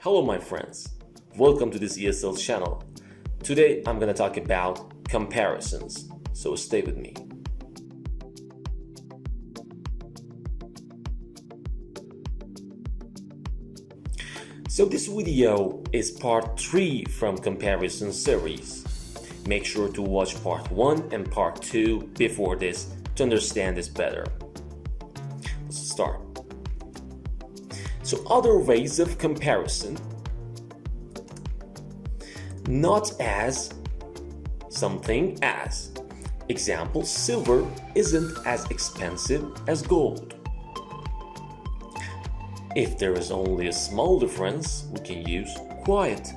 Hello my friends, welcome to this ESL channel. Today I'm gonna talk about comparisons, so stay with me. So this video is part 3 from comparison series. Make sure to watch part 1 and part 2 before this to understand this better. Let's start. So other ways of comparison, not as, something as. Example, silver isn't as expensive as gold. If there is only a small difference, we can use quiet.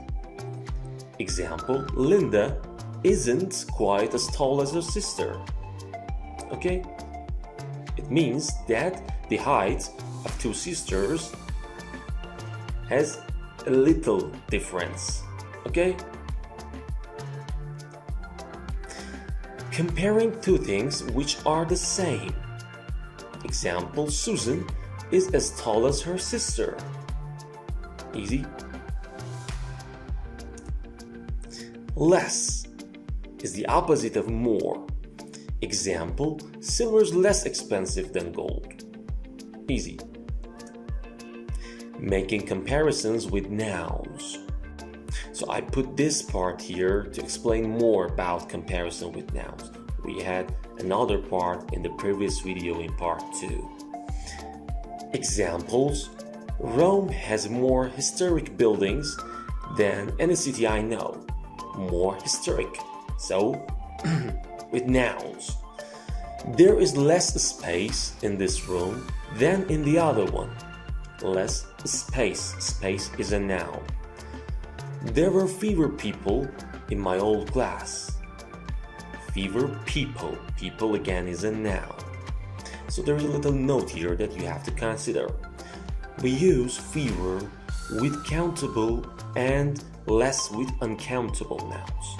Example, Linda isn't quite as tall as her sister. Okay? It means that the height of two sisters has a little difference. Okay? Comparing two things which are the same. Example, Susan is as tall as her sister. Easy. Less is the opposite of more. Example, silver is less expensive than gold. Easy. Making comparisons with nouns. So I put this part here to explain more about comparison with nouns. We had another part in the previous video in part 2. Examples, Rome has more historic buildings than any city I know. More historic. So, with nouns, there is less space in this room than in the other one. Less space. Space is a noun. There were fewer people in my old class. Fewer people. People again is a noun. So there is a little note here that you have to consider. We use fewer with countable and less with uncountable nouns.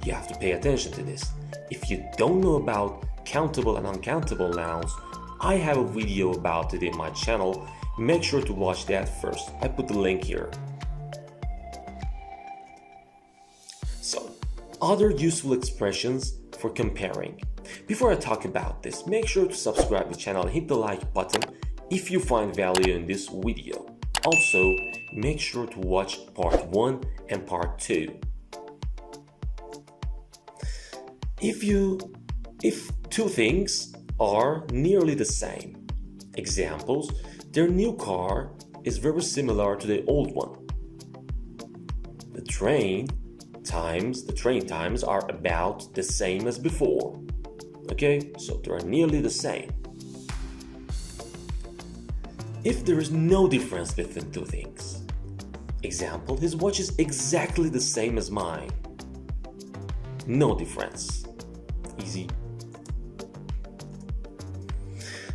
You have to pay attention to this. If you don't know about countable and uncountable nouns, I have a video about it in my channel. Make sure to watch that first. I put the link here. So, other useful expressions for comparing. Before I talk about this, make sure to subscribe to the channel and hit the like button if you find value in this video. Also, make sure to watch part 1 and part 2. If two things are nearly the same. Examples, their new car is very similar to the old one. The train times are about the same as before. Okay, so they are nearly the same. If there is no difference between two things. Example, his watch is exactly the same as mine. No difference. Easy.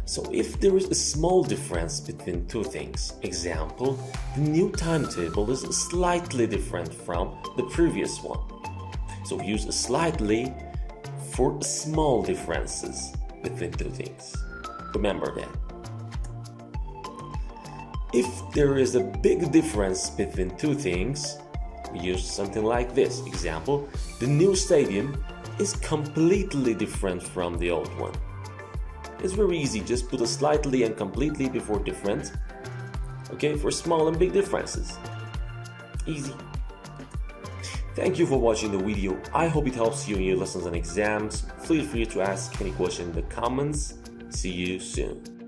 So if there is a small difference between two things. Example, the new timetable is slightly different from the previous one. So we use slightly for small differences between two things. Remember that. If there is a big difference between two things, we use something like this. Example, the new stadium is completely different from the old one. It's very easy, just put a slightly and completely before different. Okay, for small and big differences. Easy. Thank you for watching the video. I hope it helps you in your lessons and exams. Feel free to ask any question in the comments. See you soon.